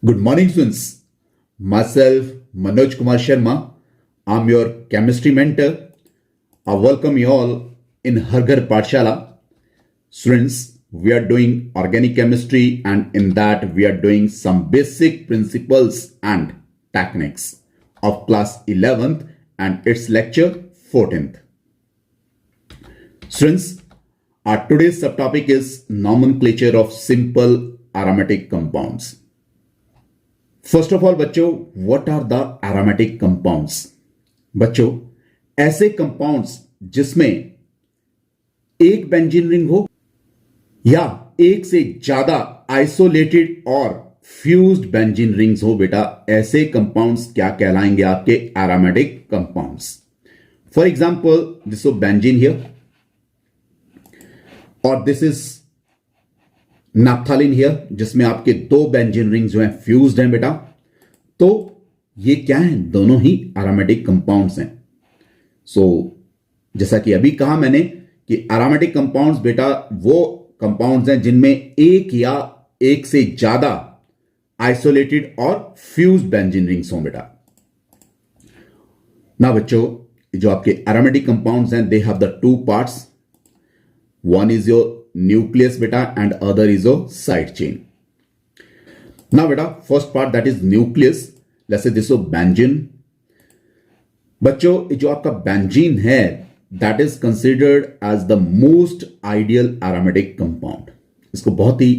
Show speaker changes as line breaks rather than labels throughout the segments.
Good morning, students. Myself, Manoj Kumar Sharma. I'm your chemistry mentor. I welcome you all in Harghar Pathshala. Students, we are doing organic chemistry, and in that we are doing some basic principles and techniques of class 11th and its lecture 14th. Students, our today's subtopic is nomenclature of simple aromatic compounds. First of all बच्चों, what are the aromatic compounds? बच्चों, ऐसे compounds जिसमें एक benzene ring हो या एक से ज्यादा आइसोलेटेड और फ्यूज्ड बेंजीन रिंग्स हो, बेटा ऐसे कंपाउंड्स क्या कहलाएंगे? आपके aromatic compounds. For example, this is benzene here और दिस इज नैप्थलीन हियर, जिसमें आपके दो बेंजीन रिंग जो हैं फ्यूज्ड हैं बेटा. तो ये क्या हैं? दोनों ही एरोमेटिक कंपाउंड्स हैं. जैसा कि अभी कहा मैंने कि एरोमेटिक कंपाउंड्स बेटा वो कंपाउंड्स हैं जिनमें एक या एक से ज्यादा आइसोलेटेड और फ्यूज्ड बेंजीन रिंग्स हों बेटा. ना बच्चों, जो आपके एरोमेटिक कंपाउंड्स हैं, they have the two parts. One is your nucleus beta and other is a side chain. Now beta, first part, that is nucleus. Let's say this is benzene. बच्चों, जो आपका बेंजीन है, that is considered as the most ideal aromatic compound. इसको बहुत ही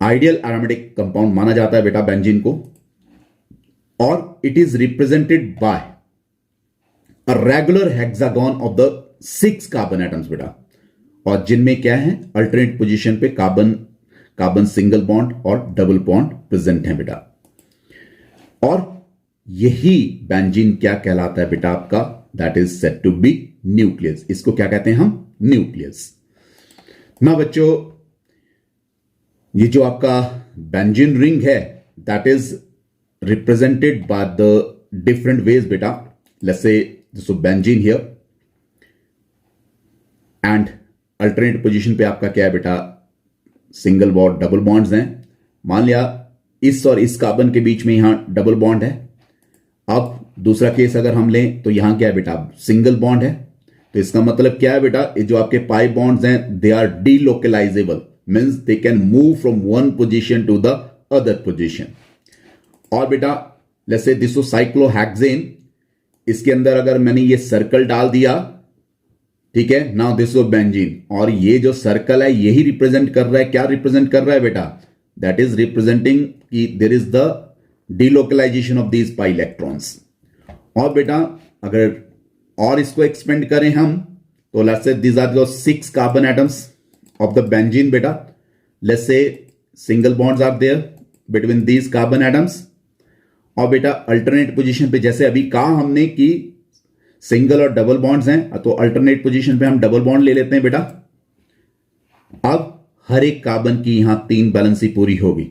ideal aromatic compound माना जाता है बेटा बेंजीन को. और it is represented bye a regular hexagon of the 6 carbon atoms बेटा, और जिनमें क्या है? अल्टरनेट पोजीशन पे कार्बन सिंगल बॉन्ड और डबल बॉन्ड प्रेजेंट है बेटा. और यही बेंजीन क्या कहलाता है बेटा आपका? That is said to be nucleus. इसको क्या कहते हैं हम? न्यूक्लियस. ना बच्चों, ये जो आपका बेंजीन रिंग है, that is represented by the different ways बेटा. Let's say this benzene here and alternate position पे आपका क्या है बेटा? सिंगल बॉन्ड डबल बॉन्ड्स हैं. मान लिया इस और इस कार्बन के बीच में यहां डबल बॉन्ड है. अब दूसरा केस अगर हम लें तो यहां क्या है बेटा? सिंगल बॉन्ड है. तो इसका मतलब क्या है बेटा? ये जो आपके पाई बॉन्ड्स हैं, they are delocalisable, means they can move from one position to the other position. और बेटा लेट्स से दिस साइक्लोहेक्सेन, इसके अंदर अगर मैंने ये सर्कल डाल दिया, ठीक है, नाउ दिस इज बेंजीन, और ये जो सर्कल है यही रिप्रेजेंट कर रहा है. क्या रिप्रेजेंट कर रहा है बेटा? दैट इज रिप्रेजेंटिंग कि there is the delocalization of these pi electrons. और बेटा अगर और इसको एक्सपेंड करें हम, तो let's say these are the 6 carbon atoms of the benzene बेटा. Let's say single bonds are there between these carbon atoms. और बेटा अल्टरनेट पोजीशन पे, जैसे अभी कहा हमने कि सिंगल और डबल बॉन्ड्स हैं, तो अल्टरनेट पोजीशन पे हम डबल बॉन्ड ले लेते हैं बेटा. अब हर एक कार्बन की यहां 3 बैलेंसी पूरी होगी.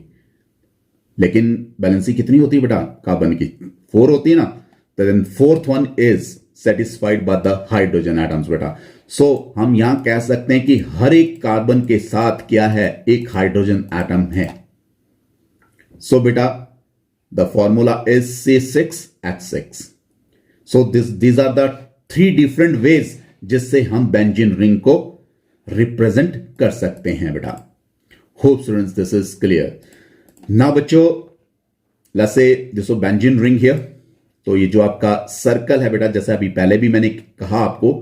लेकिन बैलेंसी कितनी होती है बेटा? कार्बन की 4 होती है ना. तो then fourth one is satisfied by the hydrogen atoms बेटा. सो हम यहां कह सकते हैं कि हर एक कार्बन के साथ क्या है? एक हाइड्रोजन एटम है. सो बेटा the formula is C6H6. So these are the 3 different ways जिससे हम बेंजीन रिंग को रिप्रेजेंट कर सकते हैं बेटा. Hope students this is clear. ना बच्चों, let's say this benzene ring here. तो ये जो आपका सर्कल है बेटा, जैसे अभी पहले भी मैंने कहा आपको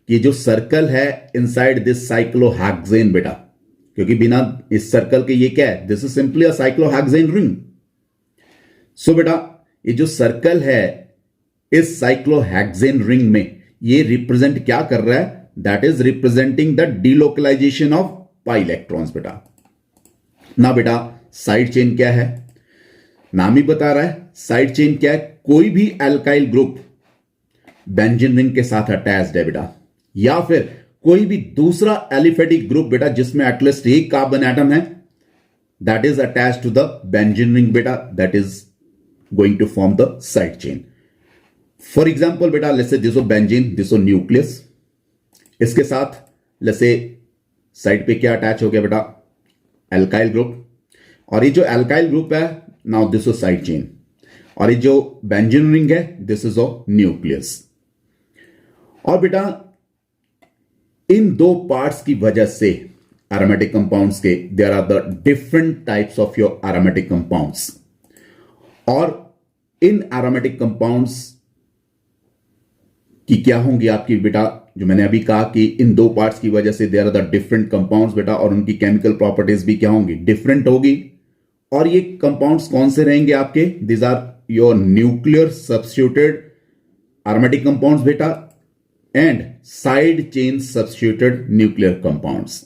कि जो सर्कल है इनसाइड दिस साइक्लोहेक्सेन बेटा, क्योंकि बिना इस सर्कल के ये क्या है? This is simply a cyclohexane ring. So बेटा ये जो सर्कल है इस साइक्लोहेक्सेन रिंग में, ये रिप्रेजेंट क्या कर रहा है? That is representing the delocalization of pi electrons बेटा. ना बेटा साइड चेन क्या है? नाम ही बता रहा है. साइड चेन क्या है? कोई भी एल्काइल ग्रुप बेंजीन रिंग के साथ अटैच्ड है बेटा, या फिर कोई भी दूसरा एलिफेटिक ग्रुप बेटा जिसमें एटलीस्ट एक कार्बन एटम है, that is attached to the benzene ring बेटा. That is going to form the side chain. For example बेटा let's say this benzene, this nucleus, इसके साथ लेट्स से साइड पे क्या अटैच हो गया बेटा? Alkyl group. और ये जो एल्काइल ग्रुप है, now this is side chain, और ये जो बेंजीन रिंग है दिस इज ऑफ न्यूक्लियस। और बेटा इन दो पार्ट्स की वजह से एरोमेटिक कंपाउंड्स के there are the different types of your aromatic compounds. और इन एरोमेटिक कंपाउंड्स की क्या होंगी आपकी बेटा, जो मैंने अभी कहा कि इन दो पार्ट्स की वजह से there are the different compounds बेटा, और उनकी केमिकल प्रॉपर्टीज भी क्या होंगी, डिफरेंट होगी। और ये कंपाउंड्स कौन से रहेंगे आपके, these are your nuclear substituted aromatic compounds बेटा, and side chain substituted nuclear compounds.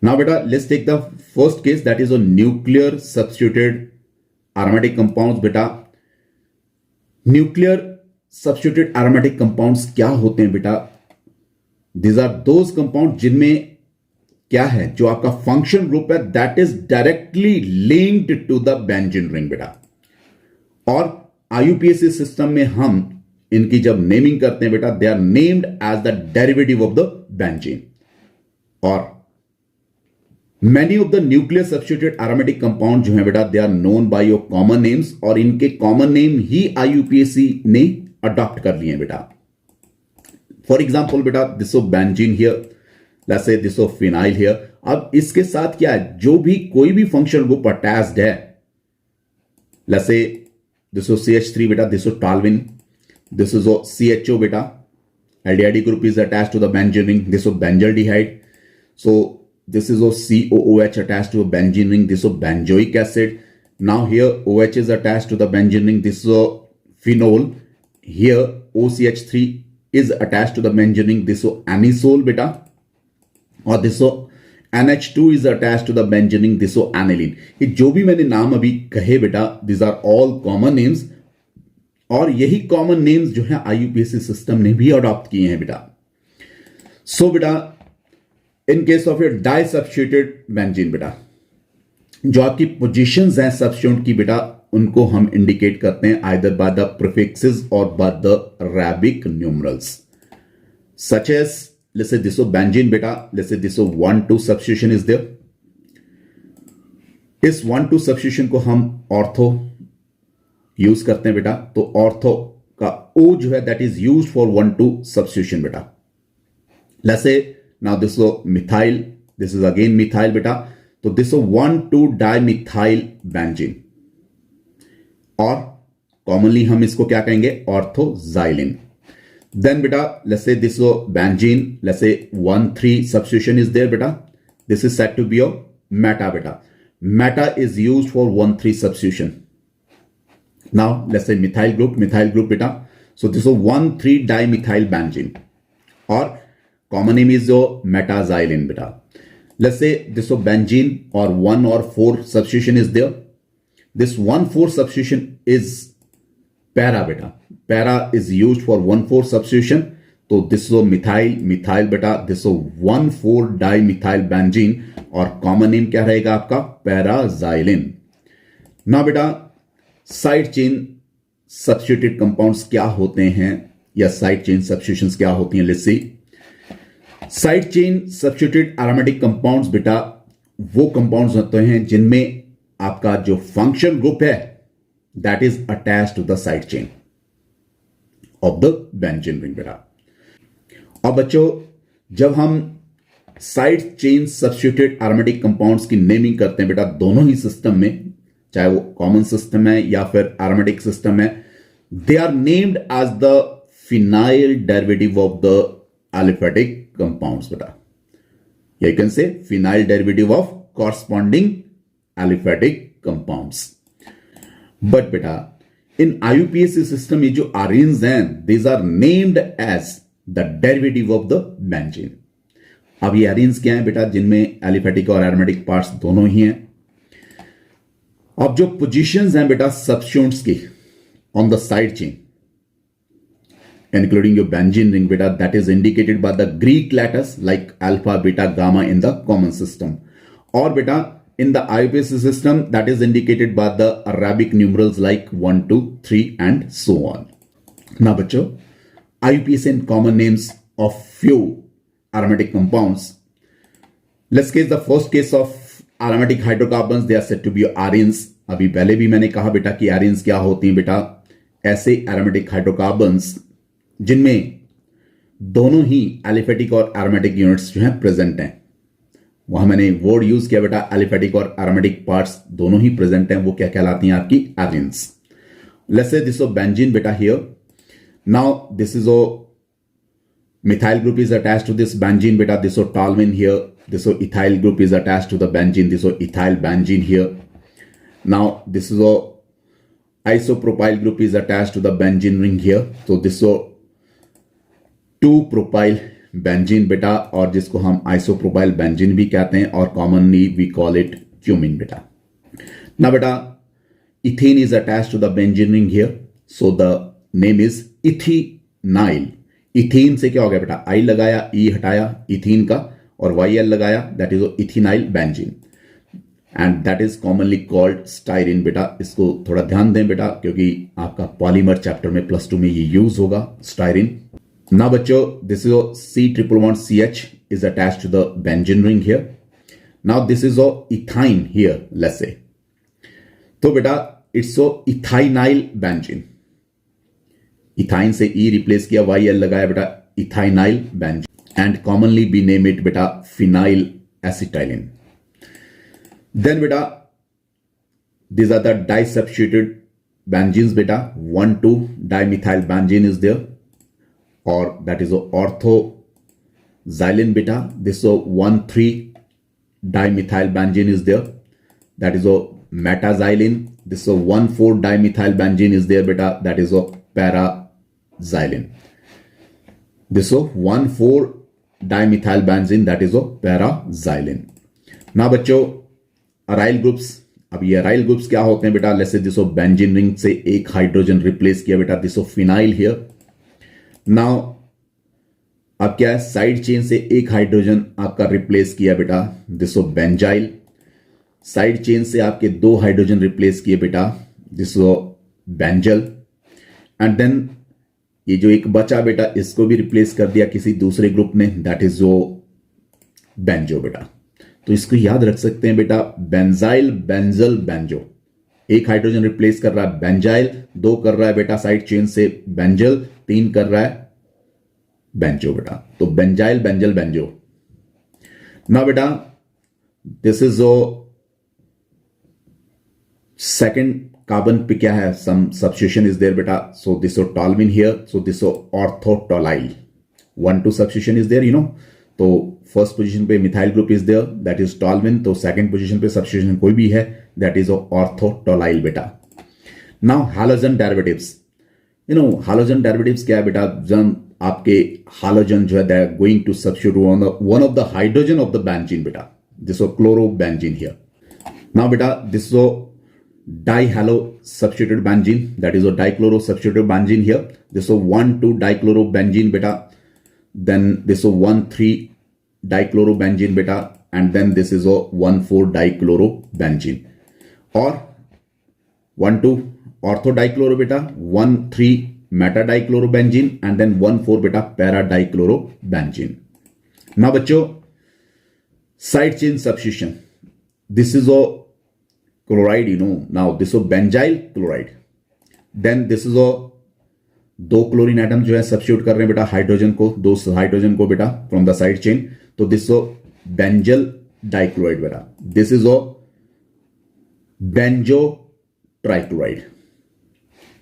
Now बेटा let's take the first case, that is a nuclear substituted aromatic compounds बेटा। न्यूक्लियर सब्स्टिट्यूटेड एरोमेटिक कंपाउंड्स क्या होते हैं बेटा, दीज आर दोज कंपाउंड जिनमें क्या है, जो आपका फंक्शन ग्रुप है that is directly linked to the benzene ring बेटा। और आईयूपीएसी सिस्टम में हम इनकी जब नेमिंग करते हैं बेटा, they are named as the derivative of the benzene. और many of the nuclear substituted aromatic compound जो है बेटा, they are known by your common names, और इनके कॉमन नेम ही आईयूपीएसी ने अडॉप्ट कर लिए बेटा। फॉर एग्जाम्पल बेटा, this of benzene here, let's say this of phenyl here. अब इसके साथ क्या है, जो भी कोई भी फंक्शनल ग्रुप अटैच्ड है, let's say this of CH3 बेटा, this of toluene, this is of CHO बेटा, aldehyde group is attached to the benzene ring, this of benzaldehyde. So this is of COOH attached to a benzene ring, this of benzoic acid. Now here OH is attached to the benzene ring, this is of phenol. Here OCH3 is attached to the benzene ring, this of anisole beta, और this of NH2 is attached to the benzene ring, this of aniline. ये जो भी मैंने नाम अभी कहे बेटा, these are all common names, और यही कॉमन नेम्स जो है आईयूपीएसी सिस्टम ने भी अडॉप्ट किए हैं बेटा। सो बेटा in case of your di substituted benzene बेटा, जो आपकी पोजीशंस हैं सब्स्टिट्यूट की बेटा, उनको हम इंडिकेट करते हैं आइदर बाय द प्रीफिक्सेस और by the Arabic numerals, such as let's say this of benzene बेटा, let's say this of 1,2 substitution is there. इस 1,2 सब्स्टिट्यूशन को हम ऑर्थो यूज करते हैं बेटा, तो ऑर्थो का O जो है that is used for 1,2 substitution बेटा। Let's say now this of methyl, this is again methyl बेटा, तो दिस ऑफ 1,2 डाइमिथाइल बेंजीन, और कॉमनली हम इसको क्या कहेंगे, ऑर्थोजाइलिन। देन बेटा let's say this of benzene, let's say 1,3 substitution is there बेटा, this is said to be your meta बेटा, meta is used for 1,3 substitution. Now let's say methyl group beta, so this is 1,3 dimethyl benzene, or common name is your metaxylin beta. Let's say this of benzene or 1 or 4 substitution is there. This 1,4 substitution is para beta, para is used for 1,4 substitution, so this is methyl beta, this is 1,4 dimethyl benzene, और common name क्या रहेगा आपका, paraxylin. Now बेटा side chain substituted compounds क्या होते हैं, या side chain substitutions क्या होती हैं, let's see. Side chain substituted aromatic compounds बेटा वो कंपाउंड्स होते हैं जिनमें आपका जो फंक्शन ग्रुप है that is attached to the side chain of the benzene ring बेटा। और बच्चों जब हम side chain substituted aromatic compounds की नेमिंग करते हैं बेटा, दोनों ही सिस्टम में, चाहे वो कॉमन सिस्टम है या फिर एरोमेटिक सिस्टम है, they are named as the phenyl derivative of the aliphatic compounds बेटा, या you can say phenyl derivative of corresponding aliphatic compounds. But बेटा इन आईयूपीएसी सिस्टम ये जो आरेन्स हैं, these are named as the derivative of the benzene. अब ये आरेन्स क्या है बेटा, जिनमें एलिफेटिक और एरोमेटिक पार्ट्स दोनों ही हैं। अब जो पोजीशंस हैं बेटा सब्स्टिट्यूएंट्स की on the side chain, including your benzene ring beta, that is indicated by the Greek letters like alpha, beta, gamma in the common system, or beta in the IUPAC system that is indicated by the Arabic numerals like 1, 2, 3 and so on. Now बच्चों IUPAC and common names of few aromatic compounds. Let's get the first case of aromatic hydrocarbons. They are said to be arenes. अभी पहले भी मैंने कहा बेटा कि arenes क्या होती हैं बेटा, ऐसे एरोमेटिक हाइड्रोकार्बन्स जिनमें दोनों ही एलिफेटिक और एरोमेटिक यूनिट्स जो हैं प्रेजेंट हैं। वहां मैंने वर्ड यूज किया बेटा, एलिफेटिक और एरोमेटिक पार्ट्स दोनों ही प्रेजेंट हैं, वो क्या कहलाती हैं आपकी arenes. Let's say this benzene बेटा here, now this is methyl group is attached to this benzene beta, this is toluene here, this is ethyl group is attached to the benzene, this is ethyl benzene here. Now this is a isopropyl group is attached to the benzene ring here, so this is 2-propyl benzene beta, और जिसको हम isopropyl benzene भी कहते हैं, और commonly we call it cumene beta. Now beta ethene is attached to the benzene ring here, so the name is ethinyl. Ethene से क्या हो गया बेटा, आई लगाया, ई हटाया इथीन का, और वाई एल लगाया, that is ethenyl benzene, and that is commonly called styrene बेटा। इसको थोड़ा ध्यान दें बेटा, क्योंकि आपका पॉलीमर चैप्टर में +2 में ये यूज होगा स्टाइरिन। ना बच्चों, this is C+CH is attached to the benzene ring here. Now this is ethyne here, let's say. तो बेटा इट्स इथाइनाइल बेंजीन, इथाइन से ई रिप्लेस किया, वाई एल लगाया बेटा, ethynyl benzene, and commonly be name it बेटा phenyl acetylene. Then बेटा these are the disubstituted benzenes beta, 1,2 dimethyl benzene is there, or that is orthoxylene beta. This 1,3 dimethyl benzene is there, that is metaxylene. This 1,4 dimethyl benzene is there beta, that is paraxylene. This 1,4 dimethyl benzene, that is paraxylene. now बच्चों aryl groups, अब ये aryl groups क्या होते हैं बेटा, let's say this benzene ring से एक hydrogen replace किया बेटा, दिस फिनाइल हियर। नाउ अब क्या है, साइड चेन से एक हाइड्रोजन आपका रिप्लेस किया बेटा, दिस बेंजाइल। साइड चेन से आपके 2 हाइड्रोजन रिप्लेस किए बेटा, दिस बेंजल। एंड देन ये जो एक बचा बेटा, इसको भी रिप्लेस कर दिया किसी दूसरे ग्रुप ने, दैट इज बेंजो बेटा। तो इसको याद रख सकते हैं बेटा, बेंजाइल, बेंजल, बेंजो। एक हाइड्रोजन रिप्लेस कर रहा है बेंजाइल, 2 कर रहा है बेटा साइड चेन से बेंजल, 3 कर रहा है बेंजो बेटा। तो बेंजाइल, बेंजल, बेंजो। ना बेटा दिस इज सेकेंड कार्बन पे क्या है, सम सब्स्टिट्यूशन इज देयर बेटा, so this toluene here, so this ortho tolyl, 1,2 substitution is there, you know. तो फर्स्ट पोजीशन पे methyl group is there, that is toluene. तो second position पे सब्स्टिट्यूशन कोई भी है, दैट इज ऑर्थोटोलाइल बेटा। Now halogen derivatives, you know halogen derivatives क्या है बेटा, जब आपके हैलोजन जो है they are going to substitute one of the hydrogen of the benzene बेटा, दिस क्लोरोबेंजीन हियर। नाउ बेटा this dihalo substituted benzene, that is a dichloro substituted benzene here. This is 1,2 dichlorobenzene beta, then this is 1,3 dichlorobenzene beta, and then this is a 1,4 dichlorobenzene, or 1,2 orthodichloro beta, 1,3 metadichlorobenzene, and then 1,4 beta paradichlorobenzene. Now बच्चों side chain substitution, this is a chloride, you know. Now this is benzyl chloride, then this is 2 chlorine atom जो है substitute कर रहे हैं बेटा hydrogen को, 2 hydrogen को बेटा फ्रॉम द साइड चेन, तो दिस बेंजल डाइक्लोराइड बेटा, this is benzo trichloride,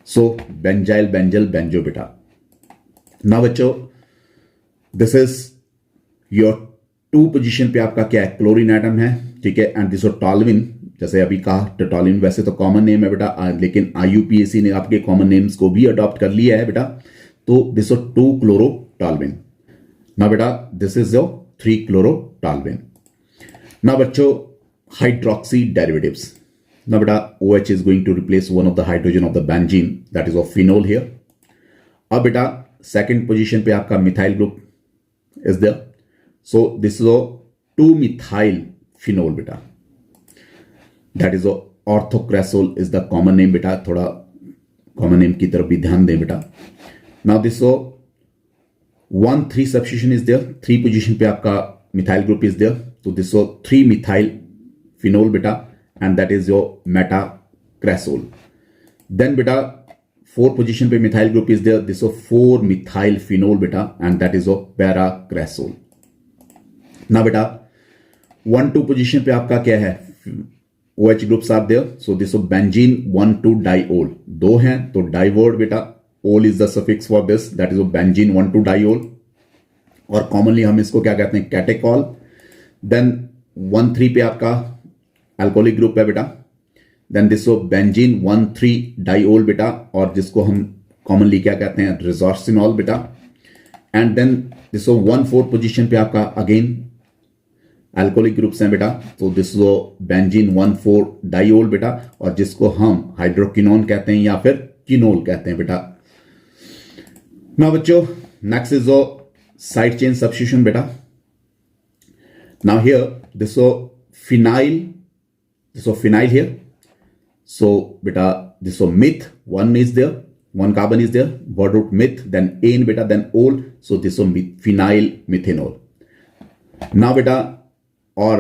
so benzyl, benzal, benzo बेटा। ना बच्चों दिस इज योर 2 पोजीशन पे आपका क्या है, क्लोरीन एटम है, ठीक है, एंड दिस टॉलमिन, जैसे अभी कहा टॉलमिन वैसे तो कॉमन नेम है बेटा, लेकिन IUPAC ने आपके कॉमन नेम्स को भी अडॉप्ट कर लिया है बेटा, तो दिस 2 क्लोरो टॉलमिन। ना बेटा दिस इज 3 क्लोरो टॉलमिन। ना बच्चों हाइड्रोक्सी डेरिवेटिव्स, ना बेटा OH is going to replace one of the hydrogen of the benzene, that is phenol here. अब बेटा सेकेंड पोजिशन पे आपका methyl group is there, so this is 2 methyl phenol बेटा, that is ortho cresol is the common name बेटा, थोड़ा common name की तरफ भी ध्यान दें बेटा। Now this 1,3 substitution is there, 3 position पे आपका मिथाइल ग्रुप इज देयर, तो दिस 3 मिथाइल फिनोल बेटा, and that is your meta cresol. Then बेटा 4th पोजीशन पे methyl group is there, this 4 methyl phenol बेटा, and that is para cresol. ना बेटा 1-2 position पे आपका क्या है, OH groups are there, so this benzene 1,2 diol. दो हैं तो डाइवर्ड बेटा, ओल is the suffix for this, that is benzene 1,2 diol, और कॉमनली हम इसको क्या कहते हैं, कैटेकॉल. देन 1,3 पे आपका अल्कोहलिक ग्रुप है बेटा, देन दिस बेंजीन 1,3 डाइओल बेटा, और जिसको हम कॉमनली क्या कहते हैं, रिजॉर्सिनॉल बेटा. एंड देन दिस 1/4 पोजीशन पे आपका अगेन अल्कोहलिक ग्रुप्स हैं बेटा, तो दिस बेंजीन 1,4 डाइओल बेटा, और जिसको हम हाइड्रोकिनोन कहते हैं या फिर किनोल कहते हैं बेटा. नाउ बच्चों next is side chain substitution बेटा. Now here this phenyl here. So beta this myth, one is there, one carbon is there, word root myth, then ane beta, then ol, so this phenyl methanol. Now beta or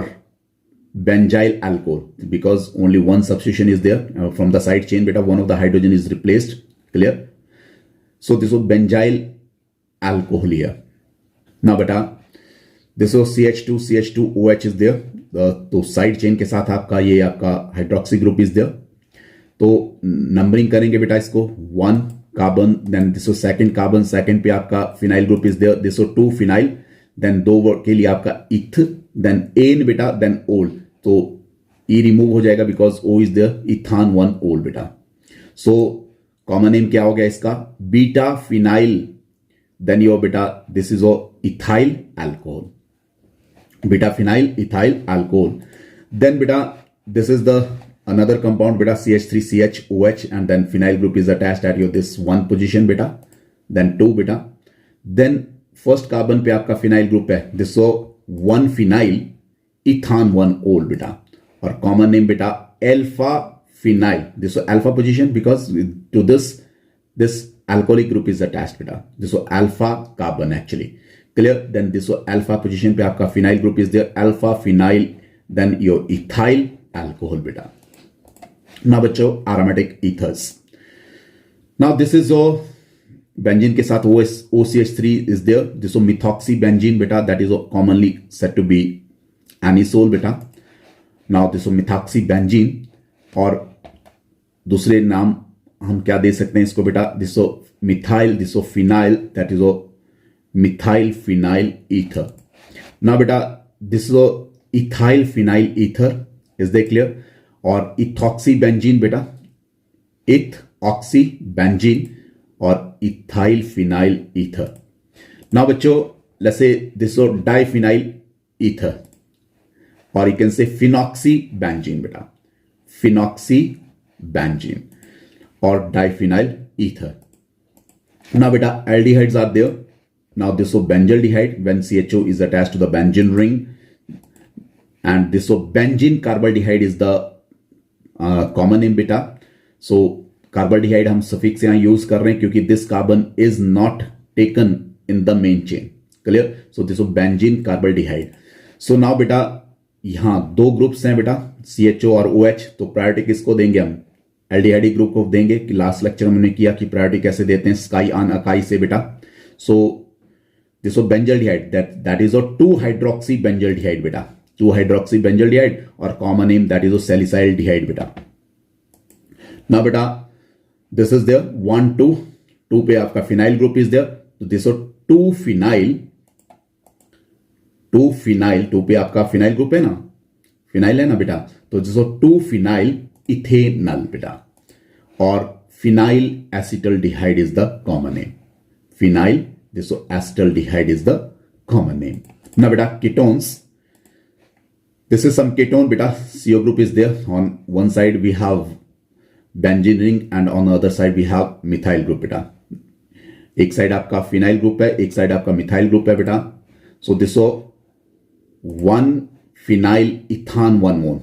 benzyl alcohol, because only one substitution is there from the side chain beta, one of the hydrogen is replaced, clear. So this is benzyl alcohol here. Now beta this is CH2OH is there, तो side chain के साथ आपका ये आपका hydroxy group is there. तो numbering करेंगे बेटा इसको, 1 carbon, then this second carbon, second पे आपका phenyl group is there, this 2 phenyl, then 2 के लिए आपका इथ, देन एन बेटा, देन ओल. तो ई रिमूव हो जाएगा because O is there, ethan 1 ol बेटा. सो कॉमन नेम क्या हो गया इसका, बीटा फिनाइल, देन योर बेटा this is ethyl alcohol, beta phenyl ethyl alcohol. Then beta this is the another compound beta, CH3CHOH, and then phenyl group is attached at your this 1 position beta, then 2 beta, then first carbon पे आपका phenyl group है, this so 1 phenyl ethan 1 ol beta, और common name beta alpha phenyl, this so alpha position because to this alcoholic group is attached beta, this so alpha carbon actually, clear. Then this alpha position पे आपका phenyl group is there, alpha phenyl, then your ethyl alcohol beta. Now बच्चों aromatic ethers. Now this is benzene के साथ OCH3 is there, this methoxy benzene beta, that is commonly said to be anisole beta. Now this methoxy benzene, और दूसरे नाम हम क्या दे सकते हैं इसको बेटा, this methyl, this phenyl, that is methyl phenyl ether. Now beta this is ethyl phenyl ether, is that clear? और ethoxy benzene beta, ethoxy benzene और ethyl phenyl ether. Now बच्चों let's say this is diphenyl ether, or you can say phenoxy benzene beta, phenoxy benzene or diphenyl ether. Now beta aldehydes are there. Now this benzaldehyde, when CHO is attached to the benzene ring, and this benzene carbaldehyde is the common name beta. So carbaldehyde हम suffix यहाँ use कर रहे हैं क्योंकि this carbon is not taken in the main chain, clear. So this benzene carbaldehyde. So now बेटा यहाँ 2 groups हैं बेटा, CHO और OH, तो प्रायोरिटी किसको देंगे हम, एल्डिहाइड ग्रुप को देंगे, कि लास्ट लेक्चर में हमने किया कि प्रायोरिटी कैसे देते हैं, स्काई ऑन अकाई से बेटा. So this is benzaldehyde, that is a 2-hydroxy benzaldehyde beta, 2-hydroxy benzaldehyde, or common name that is a salicylaldehyde beta. Now beta this is there 1 2 पे आपका phenyl group is there, तो this is 2 phenyl, 2 पे आपका phenyl group है ना, phenyl है ना बेटा, तो this is 2 phenyl ethanol बेटा, और phenyl acetaldehyde is the common name, phenyl, this acetaldehyde is the common name. Now beta ketones, this is some ketone beta, CO group is there, on one side we have benzene ring and on the other side we have methyl group बेटा. एक side आपका phenyl group है, एक side आपका methyl group है बेटा. So this 1 phenyl ethane 1 own,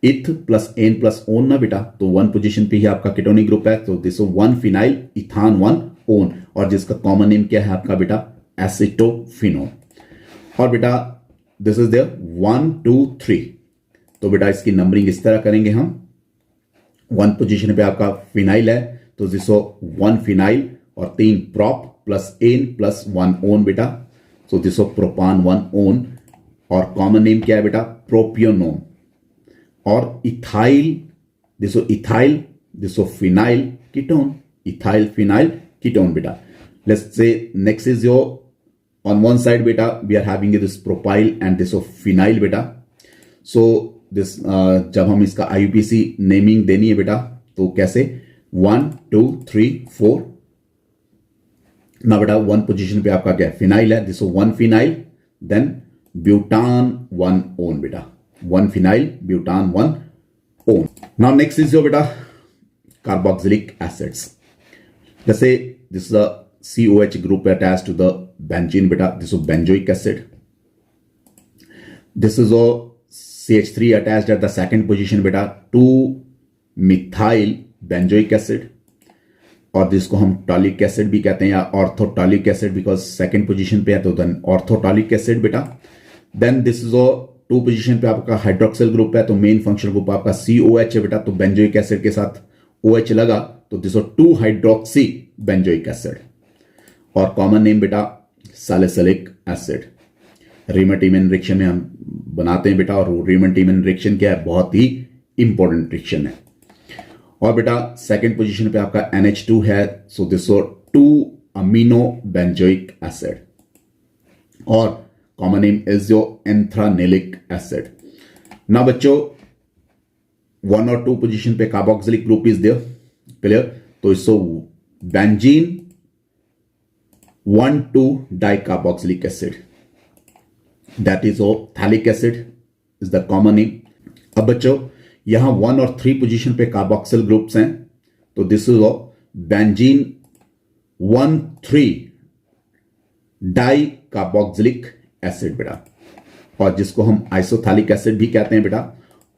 इथ plus N plus own ना बेटा, तो 1 पोजीशन पे ही आपका केटोनिक ग्रुप है. तो दिस 1 फिनाइल इथान 1 ओन, और जिसका कॉमन नेम क्या है आपका बेटा, एसिटोफिनोन. और बेटा दिस इज देयर 1 2 3. तो बेटा इसकी नंबरिंग इस तरह करेंगे हम, वन पोजीशन पे आपका फिनाइल है, तो दिसो वन फिनाइल और तीन prop plus N plus one one बेटा, so this of propan one one. और कॉमन नेम क्या है बेटा? प्रोपियोनोन। और ethyl, this of ethyl, this of phenyl ketone, ethyl phenyl ketone बेटा। Let's say next is your on one side beta we are having this propyl and this of phenyl beta. so this जब हम इसका IUPAC naming देनी है बेटा तो कैसे 1 2 3 4 ना बेटा वन पोजीशन पे आपका क्या फिनाइल है, this one phenyl then butan one one बेटा, one phenyl butan one one. Now next is your बेटा कार्बोक्सिलिक एसिड्स। जैसे this is a COH group attached to the benzene beta, this is benzoic acid. This is a CH3 attached at the second position beta to methyl benzoic acid, और जिसको हम टॉलिक acid भी कहते हैं या orthotoluic acid, because second position पे है तो देन ऑर्थोटॉलिक एसिड बेटा। Then this is a two position पे आपका हाइड्रोक्सिल ग्रुप है तो मेन फंक्शनल ग्रुप आपका COH है बेटा, तो बेंजोइक एसिड के साथ OH लगा तो this two hydroxy benzoic acid. और कॉमन नेम बेटा सैलिसिलिक एसिड। रीमेटिमन रिएक्शन में हम बनाते हैं बेटा, और रीमेटिमन रिएक्शन क्या है? बहुत ही इंपॉर्टेंट रिएक्शन है। और बेटा सेकंड पोजीशन पे आपका NH2 है, so this two amino benzoic acid. और common name is your anthranilic acid. ना बच्चों वन और टू पोजीशन पे carboxylic group is there, clear? तो इसको benzene 1,2 dicarboxylic acid, that is phthalic acid is the common name. अब बच्चों यहां 1 और 3 पोजीशन पे कार्बोक्सिल ग्रुप्स हैं, तो this is benzene 1,3 dicarboxylic acid बेटा, और जिसको हम आइसोथैलिक एसिड भी कहते हैं बेटा।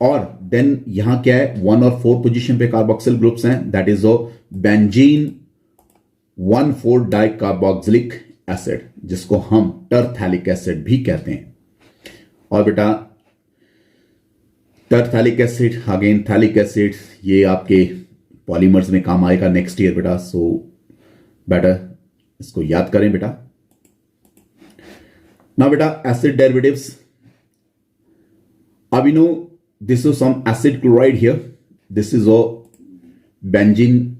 और देन यहां क्या है 1 और 4 पोजीशन पे कार्बोक्सिल ग्रुप्स हैं, that is benzene 1,4 dicarboxylic acid, जिसको हम टरथैलिक एसिड भी कहते हैं। और बेटा टरथैलिक एसिड अगेन थैलिक एसिड, ये आपके पॉलीमर्स में काम आएगा नेक्स्ट ईयर बेटा, सो बेटा इसको याद करें बेटा। ना बेटा एसिड डेरिवेटिव्स, अब you know this is some acid chloride here, this is benzene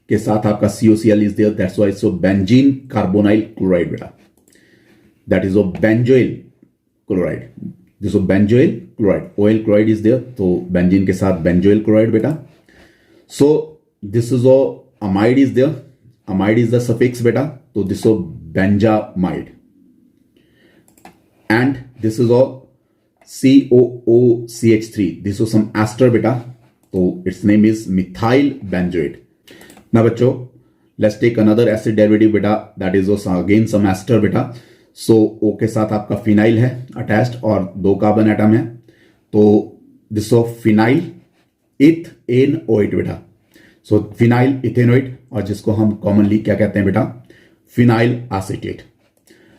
के साथ आपका COCl is there, that's why so benzene carbonyl chloride बेटा, that is benzoyl chloride, this benzoyl chloride, OL chloride is there, तो benzene के साथ benzoyl chloride बेटा। So this is amide is there, amide is the suffix बेटा, तो this benzamide. And this is COOCH3, this is some ester बेटा, तो its name is methyl benzoate. ना बच्चों let's take another acid derivative बेटा, that is again some ester बेटा। So O के साथ आपका फिनाइल है अटैच्ड और 2 कार्बन एटम है, तो दिस फिनाइल इथेनोइट बेटा, सो फिनाइल इथेनोइट, और जिसको हम कॉमनली क्या कहते हैं बेटा? Phenyl acetate.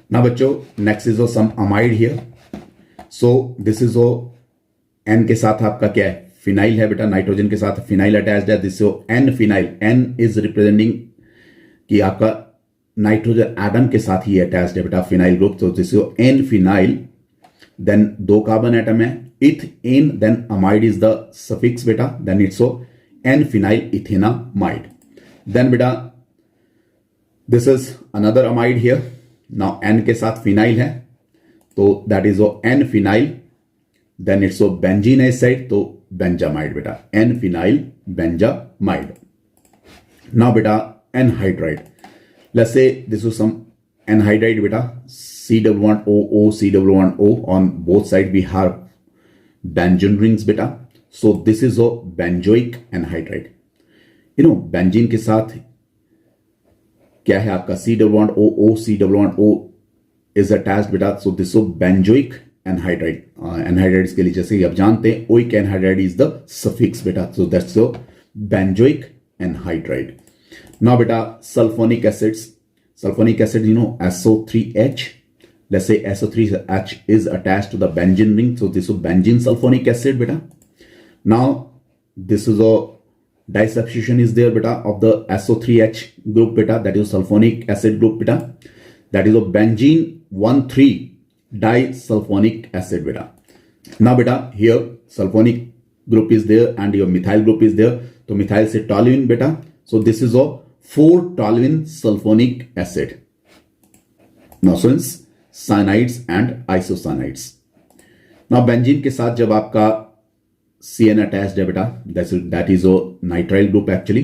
ना बच्चों next is some amide here, so this is N के साथ आपका क्या है? फिनाइल है बेटा, नाइट्रोजन के साथ फिनाइल अटैच्ड है, this N phenyl, N is representing कि आपका नाइट्रोजन एटम के साथ ही अटैच्ड है बेटा फिनाइल ग्रुप, तो this N phenyl, then 2 carbon atom है ethane, then amide is the suffix बेटा, then it's N phenyl ethanamide. Then बेटा this is another amide here, now N के साथ फिनाइल है, तो that is N phenyl, then it's benzene है इस side, तो बेंजामाइड बेटा, N फिनाइल बेंजामाइड। नाउ बेटा anhydride, let's say this is some anhydride बेटा, C11OO C11O, on both side we have benzene rings बेटा, so this is a benzoic anhydride। you know benzene के साथ क्या है आपका C11OO C11O is attached बेटा, so this is benzoic anhydride। Anhydrides के लिए जैसे कि आप जानते हैं oic anhydride is the suffix बेटा, so that's benzoic anhydride. Now बेटा sulphonic acids, sulphonic acid you know SO3H, let's say SO3H is attached to the benzene ring, so this is benzene sulfonic acid beta। now this is a di substitution is there बेटा of the SO3H group beta, that is sulfonic acid group beta, that is of benzene 1,3 disulfonic acid beta. Now beta here sulfonic group is there and your methyl group is there, तो methyl से toluene beta, so this is a 4-toluene sulfonic acid. Now since cyanides and isocyanides. Now benzene के साथ जब आपका CN attached है बेटा, that is a nitrile group actually.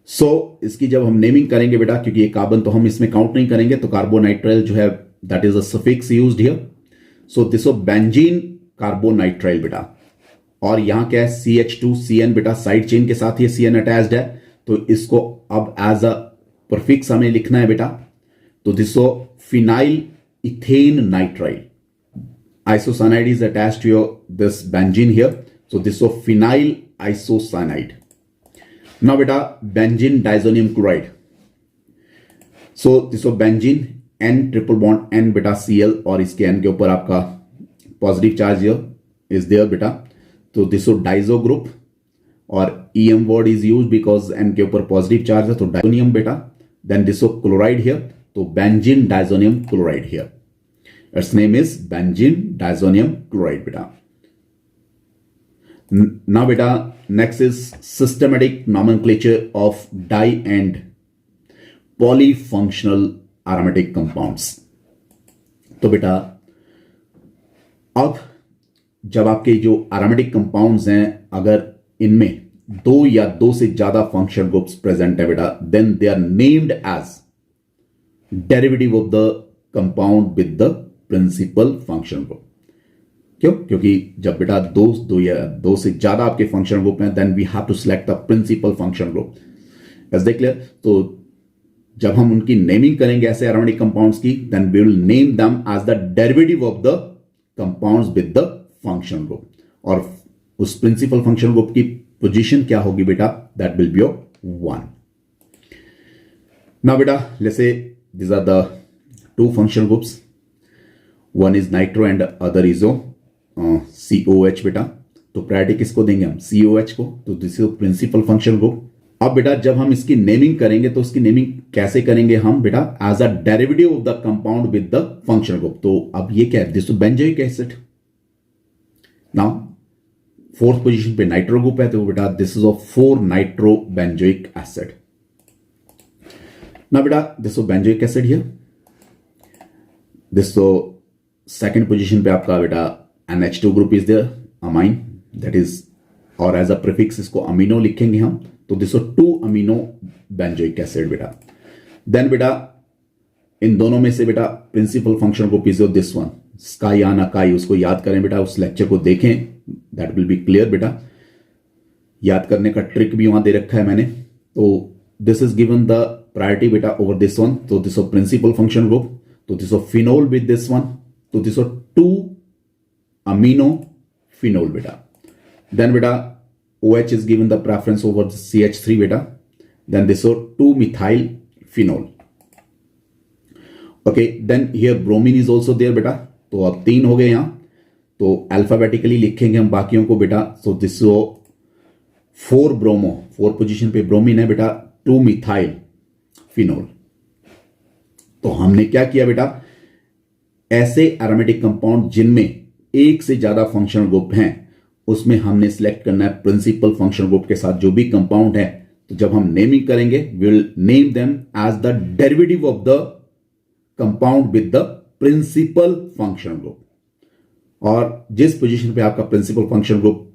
So इसकी जब हम नेमिंग करेंगे बेटा, क्योंकि ये कार्बन तो हम इसमें काउंट नहीं करेंगे, तो कार्बोनाइट्राइल जो है that is a suffix used here. So this of benzene carbonitrile बेटा. और यहां क्या है, CH2CN बेटा, साइड चेन के साथ ये CN अटैच्ड है, तो इसको अब एज अ प्रीफिक्स हमें लिखना है बेटा. तो this of phenyl ethane nitrile. Isocyanide is attached to your this benzene here, so this is phenyl isocyanide. Now beta benzene diazonium chloride. So this is benzene N triple bond N beta Cl, और इसके N के ऊपर आपका positive charge here is there beta. तो this is diazo group, और EM word is used because N के ऊपर positive charge है, तो diazonium beta. Then this is chloride here, तो benzene diazonium chloride here. Its name is benzene diazonium chloride beta. Now beta, next is systematic nomenclature of di and polyfunctional aromatic compounds. तो बेटा अब जब आपके जो aromatic compounds हैं, अगर इनमें दो या दो से ज्यादा फंक्शनल ग्रुप्स प्रेजेंट है बेटा, then they are named as derivative of the compound with the principal functional group. क्यों? क्योंकि जब बेटा दो या दो से ज्यादा आपके फंक्शनल ग्रुप हैं, then we have to select the principal functional group. Is that clear? तो जब हम उनकी नेमिंग करेंगे ऐसे एरोमेटिक कंपाउंड्स की, then we will name them as the derivative of the compounds with the functional group. और उस प्रिंसिपल फंक्शनल ग्रुप की पोजीशन क्या होगी बेटा? That will be your 1. Now बेटा let's say these are the two functional groups. One is nitro and other is COH बेटा. तो priority किसको देंगे हम? COH को. तो this is principal functional group. अब बेटा जब हम इसकी नेमिंग करेंगे तो उसकी नेमिंग कैसे करेंगे हम बेटा? As a derivative of the compound with the functional group. तो अब ये क्या है? This is benzoic acid. Now fourth position पे नाइट्रो ग्रुप है, तो बेटा this is of 4 nitro benzoic acid. Now बेटा this is benzoic acid here. This तो सेकेंड पोजीशन पे आपका बेटा NH2 group is there, amine, that is, और एज अ प्रीफिक्स इसको अमीनो लिखेंगे हम. तो दिस 2 अमीनो बेंजोइक एसिड बेटा. देन बेटा इन दोनों में से बेटा principal functional group is this one, स्काई या नाकाई. उसको याद करें बेटा, उस लेक्चर को देखें, दैट विल बी क्लियर बेटा. याद करने का ट्रिक भी वहां दे रखा है मैंने. तो this is given the priority बेटा ओवर दिस वन. तो दिस प्रिंसिपल फंक्शनल ग्रुप. तो this phenol with this one. तो this 2 amino phenol beta. Then beta OH is given the preference over the CH3 beta. Then this is 2 methyl phenol. Okay, then here bromine is also there beta. तो अब 3 हो गए यहां. तो alphabetically लिखेंगे हम बाकियों को बेटा. So this is 4 bromo, 4 position पे ब्रोमीन है बेटा, 2 मिथाइल फिनोल. तो हमने क्या किया बेटा? ऐसे एरोमेटिक कंपाउंड जिनमें एक से ज्यादा फंक्शनल ग्रुप हैं, उसमें हमने सिलेक्ट करना है प्रिंसिपल फंक्शनल ग्रुप के साथ जो भी कंपाउंड है. तो जब हम नेमिंग करेंगे, we will name them as the derivative of the compound with the principal functional group. और जिस पोजीशन पे आपका प्रिंसिपल फंक्शनल ग्रुप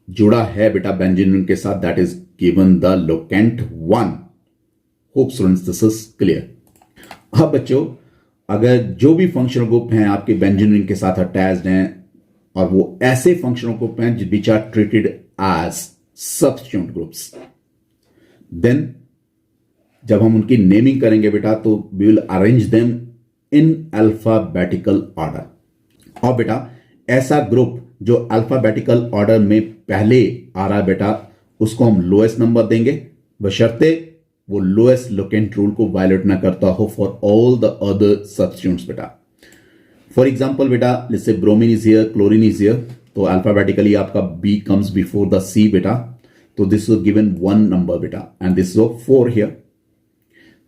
जुड़ा है बेटा बेंजीन के साथ, that is given the locant 1. Hope students this is clear. अब बच्चों अगर जो भी फंक्शनल ग्रुप हैं आपके बेंजीन के साथ अटैच्ड हैं, और वो ऐसे फंक्शनल ग्रुप हैं which are treated as substituent groups, then जब हम उनकी नेमिंग करेंगे बेटा, तो we will arrange them in alphabetical order. और बेटा ऐसा ग्रुप जो अल्फाबेटिकल ऑर्डर में पहले आ रहा है बेटा, उसको हम लोएस्ट नंबर देंगे, बशर्ते वो लोएस्ट लोकेंट रूल को वायलेट ना करता हो for all the other substituents बेटा. फॉर एग्जाम्पल बेटा लेट्स से bromine is here, chlorine is here, तो अल्फाबेटिकली आपका B comes before the C बेटा. तो दिस इज गिवन 1 नंबर बेटा and this is of 4 here.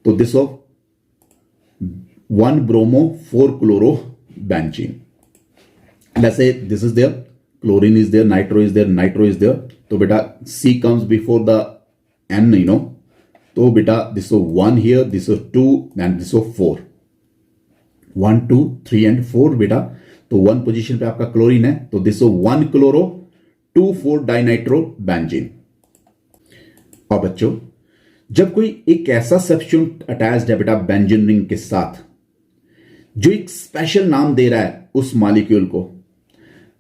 तो this of 1 bromo 4 chloro benzene. Let's say this is there, chlorine is there, nitro is there. तो बेटा C comes before the N, you know. तो बेटा this is 1 here, this is 2 and this is 4. 1 2 3 and 4 बेटा. तो 1 position पे आपका chlorine है, तो this is 1 chloro 2 4 dinitro benzene. और बच्चों जब कोई एक ऐसा सब्स्टिट्यूट अटैच्ड है बेटा बेंजीन रिंग के साथ जो एक स्पेशल नाम दे रहा है उस मॉलिक्यूल को,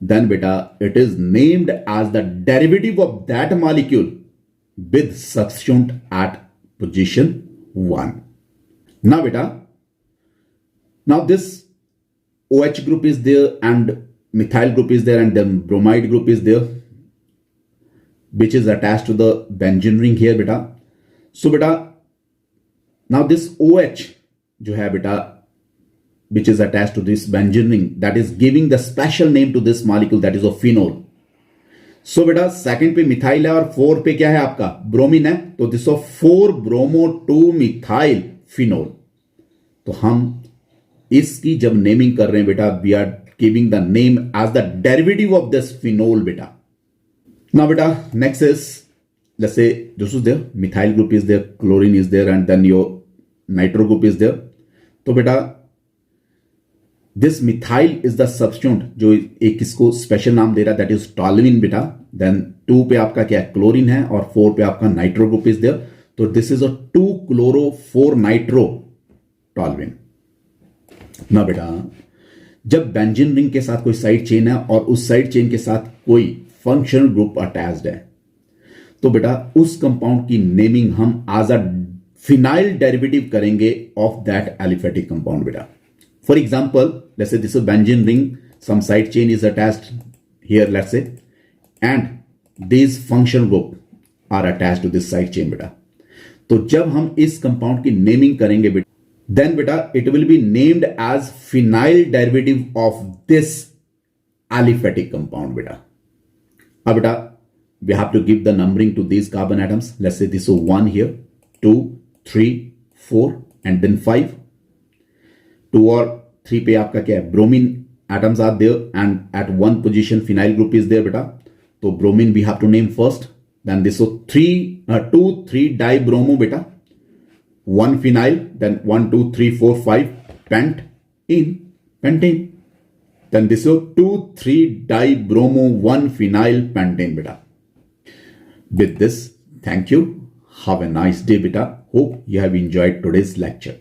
देन बेटा it is named as the derivative of that molecule with substitute at position 1. Now बेटा, now this OH group is there and methyl group is there and then bromide group is there which is attached to the benzene ring here beta. So beta, now this OH जो है बेटा which is attached to this benzene ring, that is giving the special name to this molecule, that is of phenol. So बेटा second पे methyl है और 4 पे क्या है आपका ब्रोमीन है, तो this of 4 bromo 2 methyl phenol. तो हम इसकी जब नेमिंग कर रहे हैं बेटा we are giving the name as the derivative of this phenol बेटा. नाउ बेटा next is let's say this is there, methyl group is there, chlorine is there and then your nitro group is there. तो बेटा this methyl is the substitute जो एक इसको special नाम दे रहा है, दैट इज टॉल्विन बेटा. देन 2 पे आपका क्या है क्लोरीन है और 4 पे आपका नाइट्रो ग्रुप इज देयर. तो this is a 2 chloro 4 nitro toluene. ना बेटा जब बेंजीन रिंग के साथ कोई साइड चेन है और उस साइड चेन के साथ कोई फंक्शनल ग्रुप अटैच्ड है, तो बेटा उस कंपाउंड की नेमिंग हम एज अ फिनाइल डेरिवेटिव करेंगे ऑफ दैट एलिफेटिक कंपाउंड बेटा. For example let's say this is benzene ring, some side chain is attached here let's say and this functional group are attached to this side chain बेटा. तो जब हम इस compound की naming करेंगे बेटा, then beta it will be named as phenyl derivative of this aliphatic compound beta. Now beta we have to give the numbering to these carbon atoms. Let's say this is 1 here, 2 3 4 and then 5. 2 और 3 पे आपका क्या है bromine atoms are there and at 1 position phenyl group is there beta. तो bromine we have to name first, then this is 2 3 dibromo beta, 1 phenyl, then 1 2 3 4 5 pentane. Then this is 2 3 dibromo 1 phenyl pentane beta. With this, thank you. Have a nice day beta. Hope you have enjoyed today's lecture.